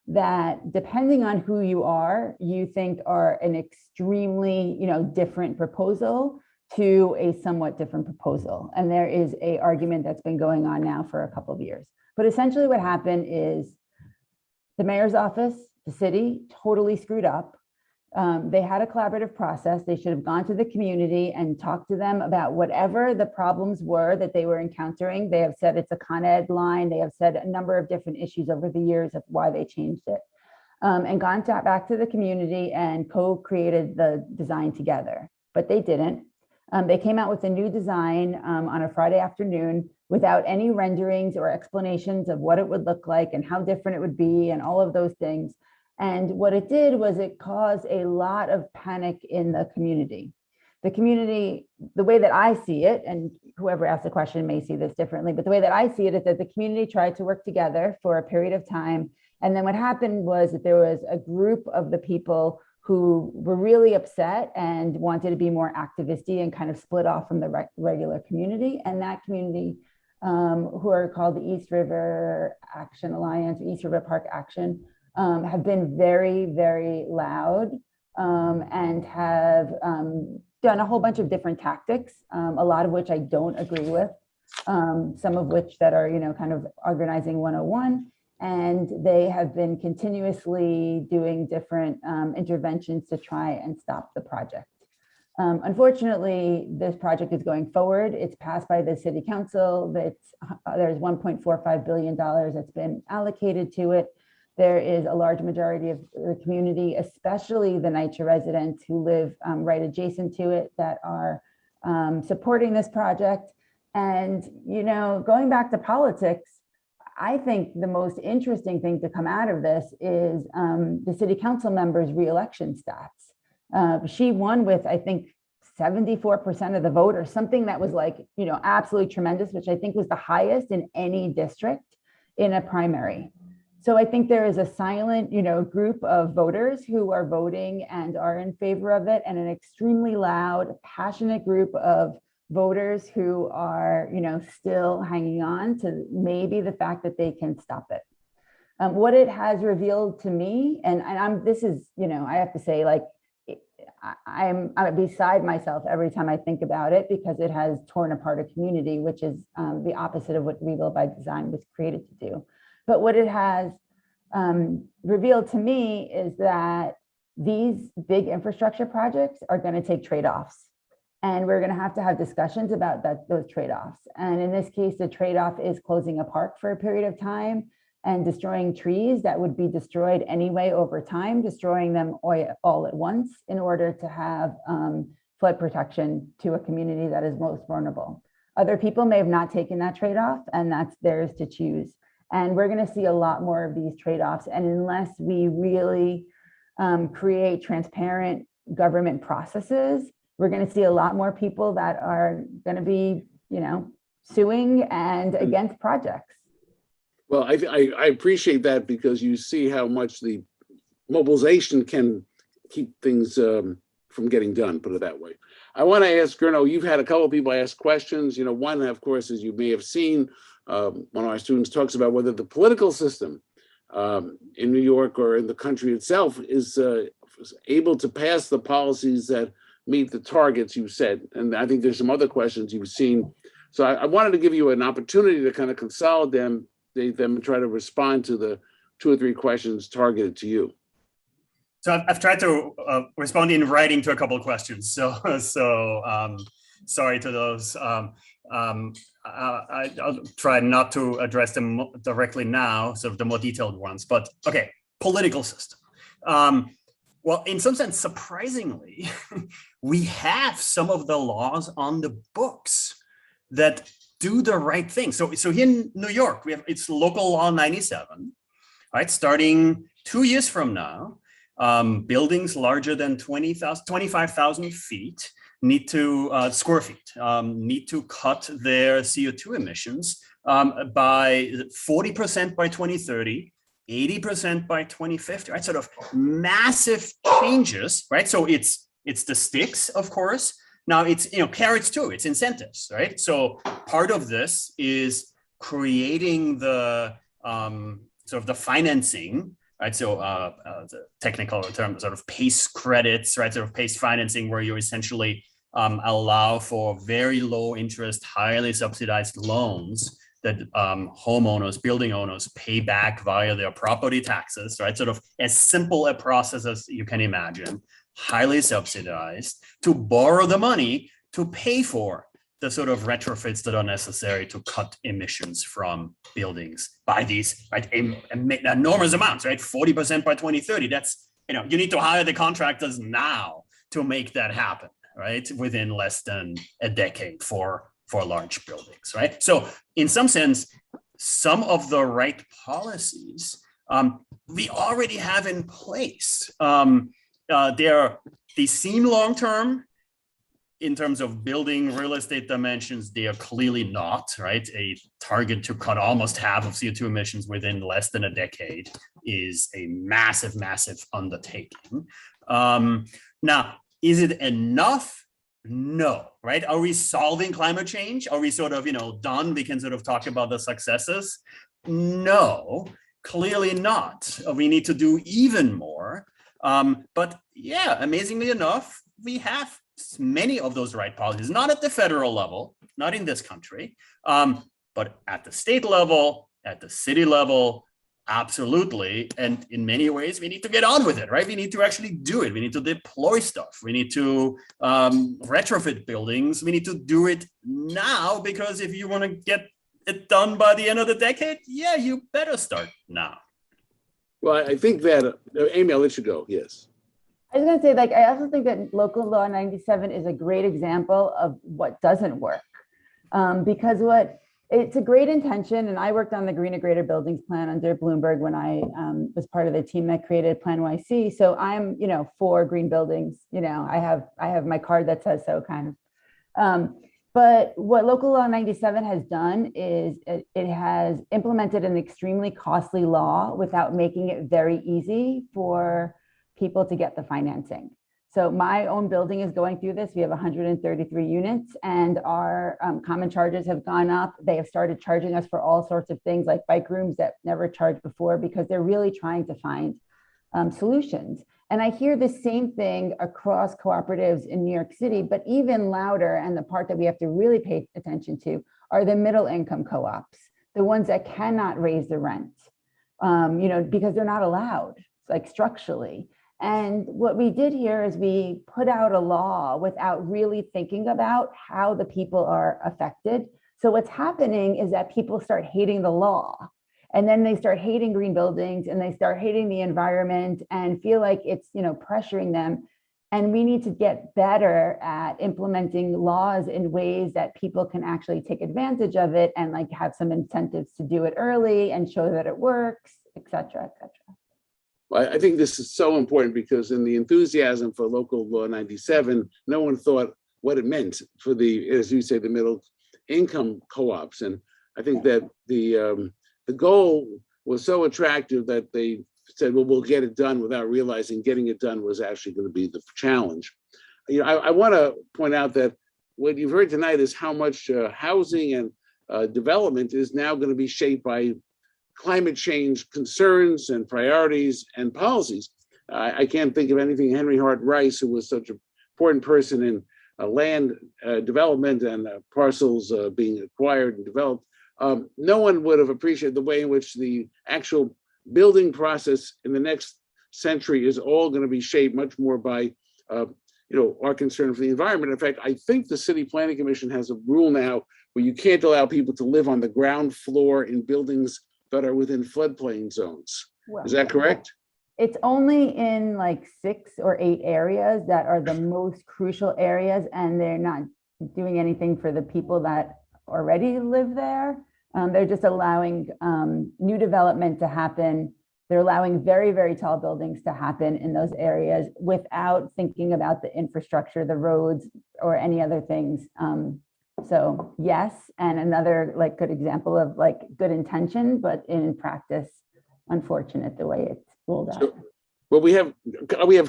that, depending on who you are, you think are an extremely, different proposal to a somewhat different proposal. And there is an argument that's been going on now for a couple of years. But essentially what happened is the mayor's office, the city, totally screwed up. They had a collaborative process. They should have gone to the community and talked to them about whatever the problems were that they were encountering. They have said it's a Con Ed line. They have said a number of different issues over the years of why they changed it, and gone back to the community and co-created the design together. But they didn't. They came out with a new design on a Friday afternoon without any renderings or explanations of what it would look like and how different it would be and all of those things. And what it did was it caused a lot of panic in the community. The community, the way that I see it, and whoever asked the question may see this differently, but the way that I see it is that the community tried to work together for a period of time. And then what happened was that there was a group of the people who were really upset and wanted to be more activisty and kind of split off from the regular community. And that community, who are called the East River Action Alliance, East River Park Action, have been very, very loud and have done a whole bunch of different tactics, a lot of which I don't agree with. some of which that are, kind of organizing 101. And they have been continuously doing different interventions to try and stop the project. Unfortunately, this project is going forward. It's passed by the city council. There's $1.45 billion that's been allocated to it. There is a large majority of the community, especially the NYCHA residents who live right adjacent to it, that are supporting this project. And, going back to politics, I think the most interesting thing to come out of this is the city council member's reelection stats. She won with, I think, 74% of the vote, or something that was like, absolutely tremendous, which I think was the highest in any district in a primary. So I think there is a silent, group of voters who are voting and are in favor of it, and an extremely loud, passionate group of voters who are, still hanging on to maybe the fact that they can stop it. What it has revealed to me, and this is, I have to say, like, I'm beside myself every time I think about it, because it has torn apart a community, which is the opposite of what Rebuild by Design was created to do. But what it has revealed to me is that these big infrastructure projects are going to take trade-offs. And we're going to have discussions about those trade-offs. And in this case, the trade-off is closing a park for a period of time and destroying trees that would be destroyed anyway over time, destroying them all at once in order to have flood protection to a community that is most vulnerable. Other people may have not taken that trade-off, and that's theirs to choose. And we're going to see a lot more of these trade-offs. And unless we really create transparent government processes, we're going to see a lot more people that are going to be, suing and against projects. Well, I appreciate that, because you see how much the mobilization can keep things from getting done, put it that way. I want to ask Gernot, you've had a couple of people ask questions. One, of course, as you may have seen, one of our students talks about whether the political system in New York or in the country itself is able to pass the policies that meet the targets you set. And I think there's some other questions you've seen. So I wanted to give you an opportunity to kind of consolidate them and try to respond to the 2 or 3 questions targeted to you. So I've tried to respond in writing to a couple of questions. So sorry to those. I'll try not to address them directly now, sort of the more detailed ones. But okay, political system. Well, in some sense, surprisingly, we have some of the laws on the books that do the right thing. So here in New York, it's local law 97, right? Starting 2 years from now, buildings larger than 25,000 feet need to square feet, need to cut their CO2 emissions by 40% by 2030. 80% by 2050, right? Sort of massive changes, right? So it's the sticks, of course. Now it's, carrots too, it's incentives, right? So part of this is creating the sort of the financing, right? So the technical term, sort of PACE credits, right? Sort of PACE financing, where you essentially allow for very low interest, highly subsidized loans that homeowners, building owners pay back via their property taxes, right? Sort of as simple a process as you can imagine, highly subsidized, to borrow the money to pay for the sort of retrofits that are necessary to cut emissions from buildings by these, right, enormous amounts, right? 40% by 2030. That's, you need to hire the contractors now to make that happen, right? Within less than a decade for large buildings, right? So in some sense, some of the right policies we already have in place. They seem long-term in terms of building real estate dimensions. They are clearly not, right? A target to cut almost half of CO2 emissions within less than a decade is a massive, massive undertaking. Now, is it enough? No, right? Are we solving climate change? Are we sort of, done? We can sort of talk about the successes. No, clearly not. We need to do even more. But yeah, amazingly enough, we have many of those right policies, not at the federal level, not in this country. But at the state level, at the city level, absolutely. And in many ways, we need to get on with it, right? We need to actually do it. We need to deploy stuff. We need to retrofit buildings. We need to do it now, because if you want to get it done by the end of the decade, yeah, you better start now. Well, I think that, Amy, I'll let you go. Yes. I was going to say, like, I also think that local law 97 is a great example of what doesn't work. Because it's a great intention, and I worked on the Greener Greater Buildings Plan under Bloomberg when I was part of the team that created Plan YC. So I'm, for green buildings. I have my card that says so, kind of. But what Local Law 97 has done is it has implemented an extremely costly law without making it very easy for people to get the financing. So my own building is going through this. We have 133 units, and our common charges have gone up. They have started charging us for all sorts of things like bike rooms that never charged before, because they're really trying to find solutions. And I hear the same thing across cooperatives in New York City, but even louder, and the part that we have to really pay attention to, are the middle income co-ops, the ones that cannot raise the rent, because they're not allowed, like structurally. And what we did here is we put out a law without really thinking about how the people are affected. So what's happening is that people start hating the law, and then they start hating green buildings, and they start hating the environment and feel like it's, pressuring them. And we need to get better at implementing laws in ways that people can actually take advantage of it, and like have some incentives to do it early and show that it works, et cetera, et cetera. Well, I think this is so important, because in the enthusiasm for Local Law 97, no one thought what it meant for the, as you say, the middle income co-ops. And I think that the goal was so attractive that they said, well, we'll get it done, without realizing getting it done was actually going to be the challenge. I want to point out that what you've heard tonight is how much housing and development is now going to be shaped by climate change concerns and priorities and policies. I can't think of anything Henry Hart Rice, who was such an important person in land development and parcels being acquired and developed. No one would have appreciated the way in which the actual building process in the next century is all going to be shaped much more by our concern for the environment. In fact, I think the City Planning Commission has a rule now where you can't allow people to live on the ground floor in buildings that are within floodplain zones. Is that correct? It's only in like 6 or 8 areas that are the most crucial areas, and they're not doing anything for the people that already live there. They're just allowing new development to happen. They're allowing very, very tall buildings to happen in those areas without thinking about the infrastructure, the roads, or any other things. So yes, and another like good example of like good intention, but in practice, unfortunate the way it's rolled out. So, well, we have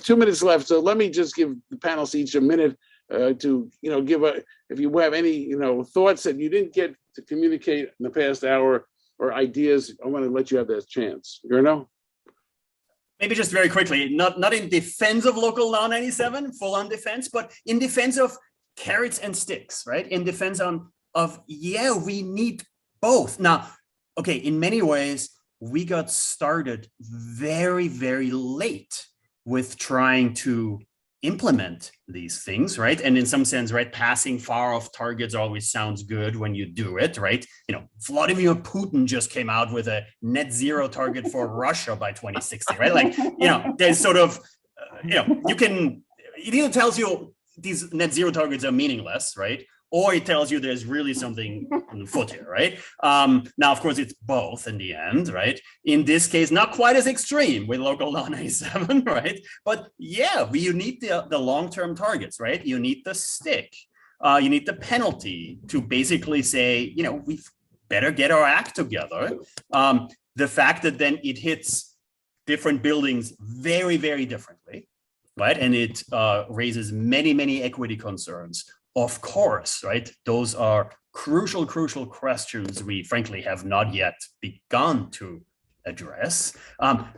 2 minutes left, so let me just give the panelists each a minute to give if you have any thoughts that you didn't get to communicate in the past hour, or ideas. I want to let you have that chance. Gernot? Maybe just very quickly, not in defense of Local Law 97, full on defense, but in defense of carrots and sticks, right? In defense of we need both. Now, okay, in many ways, we got started very, very late with trying to implement these things, right? And in some sense, right, passing far off targets always sounds good when you do it, right? Vladimir Putin just came out with a net zero target for Russia by 2060, right? Like, there's sort of, it either tells you these net zero targets are meaningless, right? Or it tells you there's really something on the foot here, right? Now, of course, it's both in the end, right? In this case, not quite as extreme with Local Law 97, right? But yeah, you need the long-term targets, right? You need the stick. You need the penalty to basically say, we better get our act together. The fact that then it hits different buildings very, very differently, right? And it raises many, many equity concerns. Of course, right? Those are crucial questions we frankly have not yet begun to address.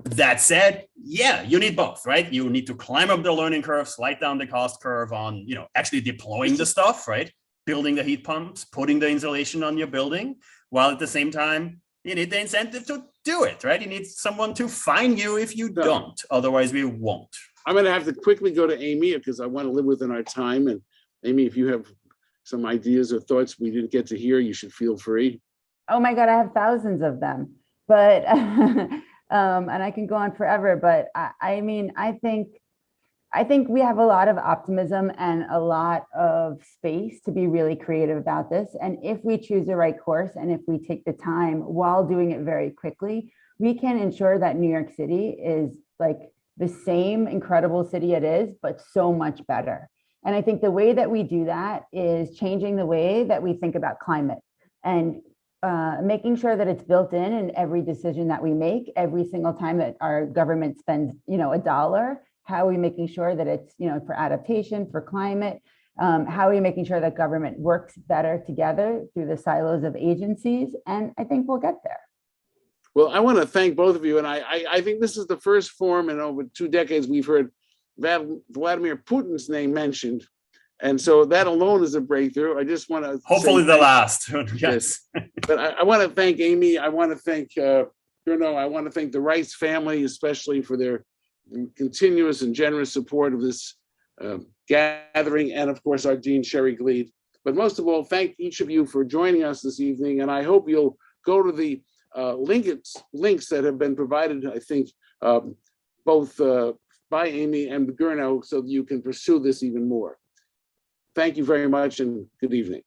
That said, yeah, you need both, right? You need to climb up the learning curve, slide down the cost curve on, actually deploying the stuff, right? building the heat pumps, putting the insulation on your building, while at the same time, you need the incentive to do it, right? You need someone to fine you if you don't. Otherwise, we won't. I'm going to have to quickly go to Amy because I want to live within our time. And Amy, if you have some ideas or thoughts we didn't get to hear, you should feel free. Oh my God, I have thousands of them, but and I can go on forever. But I mean, I think we have a lot of optimism and a lot of space to be really creative about this. And if we choose the right course and if we take the time while doing it very quickly, we can ensure that New York City is like the same incredible city it is, but so much better. And I think the way that we do that is changing the way that we think about climate and making sure that it's built in every decision that we make, every single time that our government spends, $1. How are we making sure that it's, for adaptation, for climate? How are we making sure that government works better together through the silos of agencies? And I think we'll get there. Well, I want to thank both of you. And I think this is the first forum in over 2 decades we've heard Vladimir Putin's name mentioned. And so that alone is a breakthrough. I just want to hopefully the last. Yes. But I want to thank Amy. I want to thank Gernot. I want to thank the Rice family, especially for their continuous and generous support of this gathering, and of course our Dean Sherry Gleed. But most of all, thank each of you for joining us this evening, and I hope you'll go to the links that have been provided, I think, both by Amy and Gernot, so that you can pursue this even more. Thank you very much, and good evening.